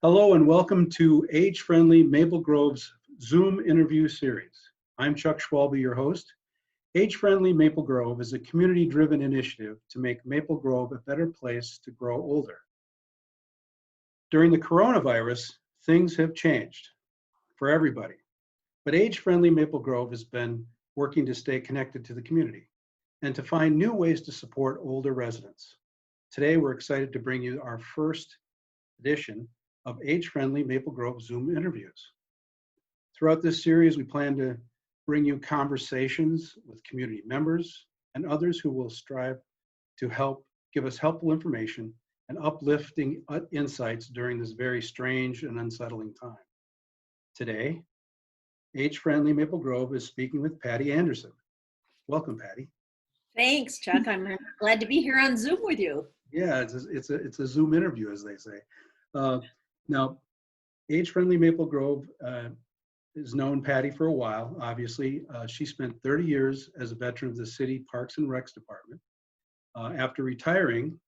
Hello and welcome to Age-Friendly Maple Grove's Zoom interview series. I'm Chuck Schwalbe, your host. Age-Friendly Maple Grove is a community-driven initiative to make Maple Grove a better place to grow older. During the coronavirus, things have changed for everybody, but Age-Friendly Maple Grove has been working to stay connected to the community and to find new ways to support older residents. Today, we're excited to bring you our first edition of Age-Friendly Maple Grove Zoom interviews. Throughout this series, we plan to bring you conversations with community members and others who will strive to give us helpful information and uplifting insights during this very strange and unsettling time. Today, Age-Friendly Maple Grove is speaking with Patty Anderson. Welcome, Patty. Thanks, Chuck. I'm glad to be here on Zoom with you. Yeah, it's a Zoom interview, as they say. Now, Age-Friendly Maple Grove has known Patty for a while, obviously. She spent 30 years as a veteran of the City Parks and Recs Department. After retiring,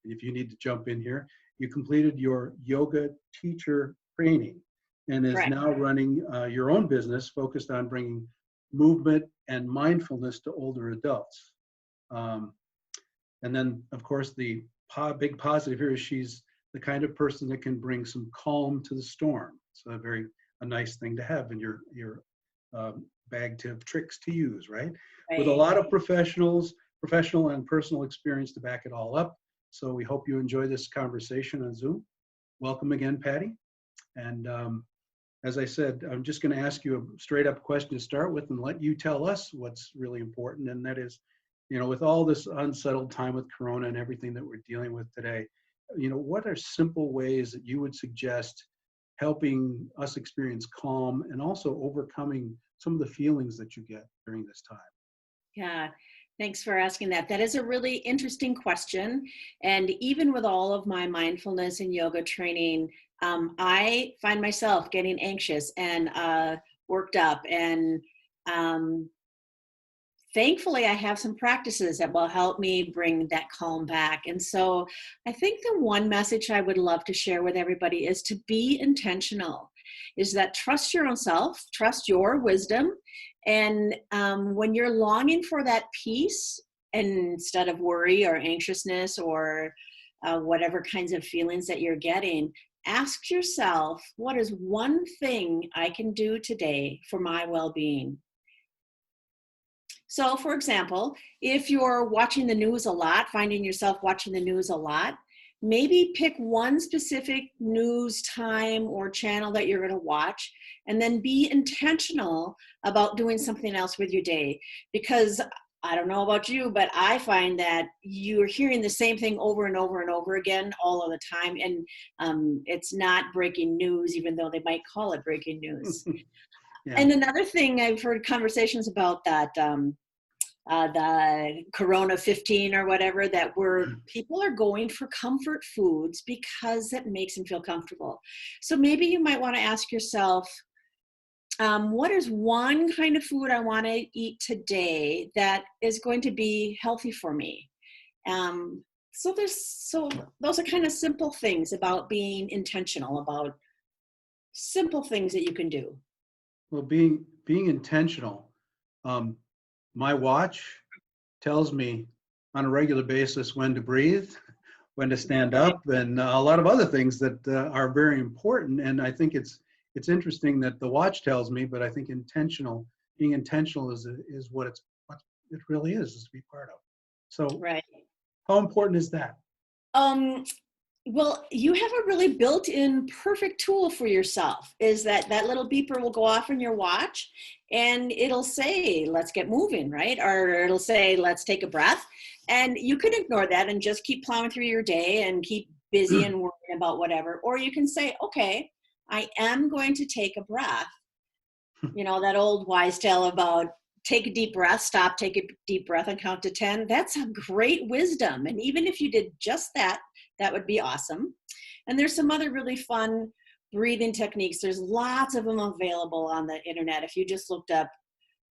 if you need to jump in here, you completed your yoga teacher training and is now running your own business focused on bringing movement and mindfulness to older adults. And then, of course, the big positive here is she's the kind of person that can bring some calm to the storm. So a nice thing to have in your bag of tricks to use, right? With a lot of professional and personal experience to back it all up. So we hope you enjoy this conversation on Zoom. Welcome again, Patty. And as I said, I'm just going to ask you a straight up question to start with and let you tell us what's really important. And that is, with all this unsettled time with Corona and everything that we're dealing with today, what are simple ways that you would suggest helping us experience calm and also overcoming some of the feelings that you get during this time? Yeah, thanks for asking that. That is a really interesting question. And even with all of my mindfulness and yoga training, I find myself getting anxious and worked up. And thankfully, I have some practices that will help me bring that calm back. And so I think the one message I would love to share with everybody is to be intentional, is that trust your own self, trust your wisdom. And when you're longing for that peace, instead of worry or anxiousness or whatever kinds of feelings that you're getting, ask yourself, what is one thing I can do today for my well-being? So, for example, if you're watching the news a lot, finding yourself watching the news a lot, maybe pick one specific news time or channel that you're going to watch, and then be intentional about doing something else with your day. Because I don't know about you, but I find that you're hearing the same thing over and over and over again all of the time, and it's not breaking news, even though they might call it breaking news. Yeah. And another thing, I've heard conversations about that, the Corona 15 or whatever, that where people are going for comfort foods because it makes them feel comfortable. So maybe you might want to ask yourself, what is one kind of food I want to eat today that is going to be healthy for me? So those are kind of simple things about being intentional, about simple things that you can do. Well, being intentional, my watch tells me on a regular basis when to breathe, when to stand up, and a lot of other things that are very important. And I think it's interesting that the watch tells me, but I think being intentional is what it really is to be part of. So, how important is that? Well, you have a really built-in perfect tool for yourself, is that little beeper will go off on your watch and it'll say, let's get moving, right? Or it'll say, let's take a breath. And you can ignore that and just keep plowing through your day and keep busy and worrying about whatever. Or you can say, okay, I am going to take a breath. That old wise tale about take a deep breath, stop, take a deep breath and count to 10. That's a great wisdom. And even if you did just that, that would be awesome. And there's some other really fun breathing techniques. There's lots of them available on the internet. If you just looked up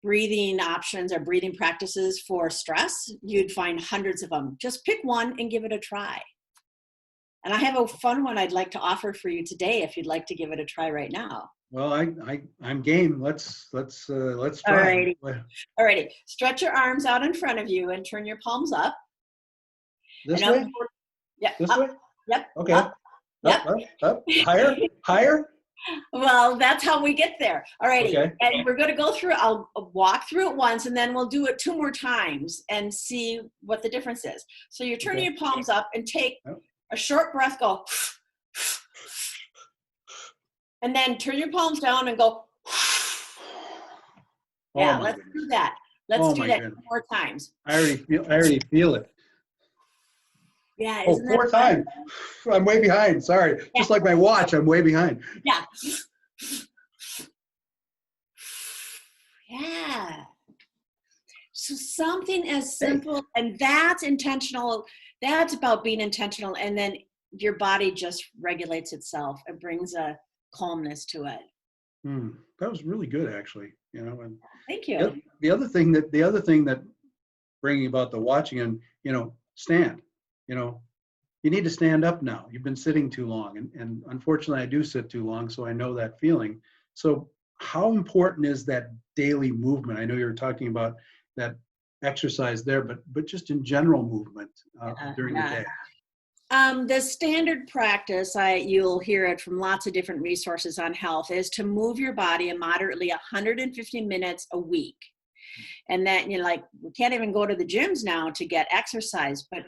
breathing options or breathing practices for stress, you'd find hundreds of them. Just pick one and give it a try. And I have a fun one I'd like to offer for you today if you'd like to give it a try right now. Well, I'm game. Let's All try. righty. All righty. Stretch your arms out in front of you and turn your palms up. This And up. way? Yeah. This Up. way? Yep. Okay. Up. Yep. Up. Higher? Higher? Well, that's how we get there. All righty. Okay. And we're going to go through, I'll walk through it once, and then we'll do it 2 more times and see what the difference is. So you're turning your palms up and take a short breath, go. And then turn your palms down and go. Yeah, let's do that. Let's do that 2 more times. I already feel it. Yeah. Oh, 4 times. I'm way behind. Sorry. Yeah. Just like my watch, I'm way behind. Yeah. Yeah. So something as simple, and that's intentional. That's about being intentional. And then your body just regulates itself and brings a calmness to it. That was really good, actually. You know, and thank you. The other thing that bringing about the watching and, you know, stand, you know, you need to stand up now. You've been sitting too long. And unfortunately, I do sit too long, so I know that feeling. So how important is that daily movement? I know you were talking about that exercise there, but just in general movement during the day. The standard practice, you'll hear it from lots of different resources on health, is to move your body a moderately 150 minutes a week. And that, you know, like, we can't even go to the gyms now to get exercise, but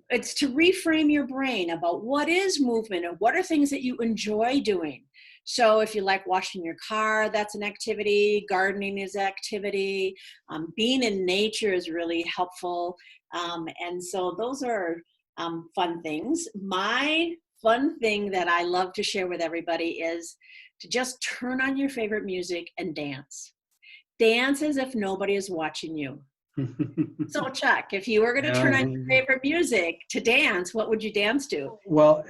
it's to reframe your brain about what is movement and what are things that you enjoy doing. So if you like washing your car, that's an activity. Gardening is activity. Being in nature is really helpful. And so those are fun things. My fun thing that I love to share with everybody is to just turn on your favorite music and dance. Dance as if nobody is watching you. So Chuck, if you were going to turn on your favorite music to dance, what would you dance to? Well,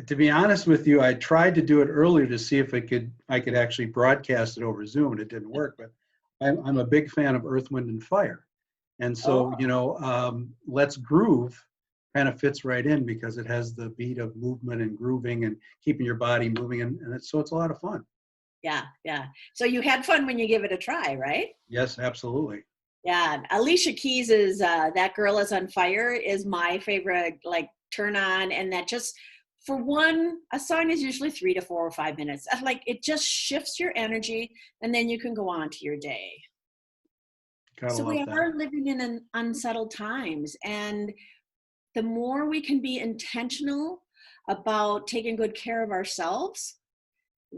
to be honest with you, I tried to do it earlier to see if I could actually broadcast it over Zoom, and it didn't work. But I'm a big fan of Earth, Wind, and Fire, and so you know, Let's Groove kind of fits right in because it has the beat of movement and grooving and keeping your body moving, and so it's a lot of fun. Yeah, yeah. So you had fun when you give it a try, right? Yes, absolutely. Yeah, Alicia Keys's "That Girl Is on Fire" is my favorite, like, turn on, and that just, for one, a song is usually 3 to 4 or 5 minutes. Like, it just shifts your energy, and then you can go on to your day. So we are living in an unsettled times, and the more we can be intentional about taking good care of ourselves,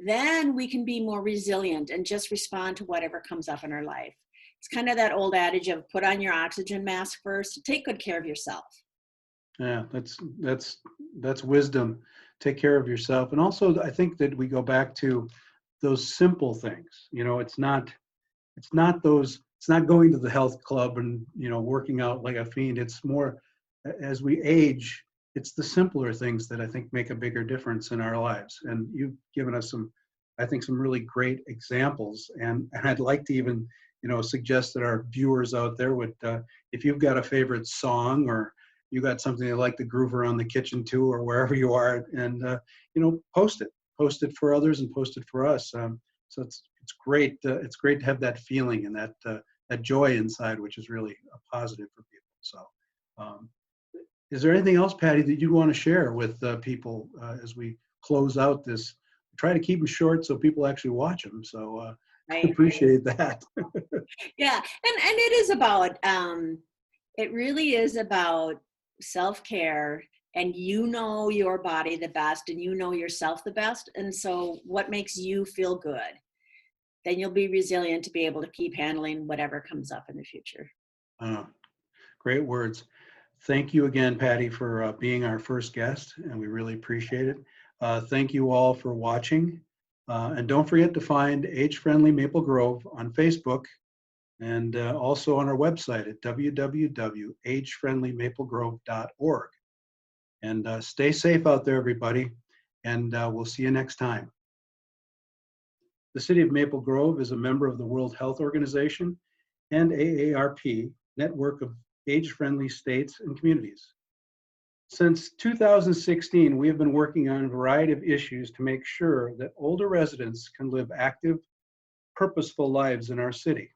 then we can be more resilient and just respond to whatever comes up in our life. It's kind of that old adage of put on your oxygen mask first, take good care of yourself. Yeah, that's wisdom. Take care of yourself. And also, I think that we go back to those simple things. You know, it's not going to the health club and, you know, working out like a fiend. It's more, as we age, it's the simpler things that I think make a bigger difference in our lives. And you've given us some really great examples. And I'd like to even, you know, suggest that our viewers out there would, if you've got a favorite song or you got something you like to groove around the kitchen too, or wherever you are, and you know, post it for others and post it for us. So it's great. It's great to have that feeling and that joy inside, which is really a positive for people. So. Is there anything else, Patty, that you want to share with people as we close out this? Try to keep them short so people actually watch them. So I appreciate that. Yeah, and it is about, it really is about self-care, and you know your body the best and you know yourself the best. And so what makes you feel good? Then you'll be resilient to be able to keep handling whatever comes up in the future. Great words. Thank you again, Patty, for being our first guest, and we really appreciate it. Thank you all for watching. And don't forget to find Age-Friendly Maple Grove on Facebook and also on our website at www.agefriendlymaplegrove.org. And stay safe out there, everybody, and we'll see you next time. The City of Maple Grove is a member of the World Health Organization and AARP, network of age-friendly states and communities. Since 2016, we have been working on a variety of issues to make sure that older residents can live active, purposeful lives in our city.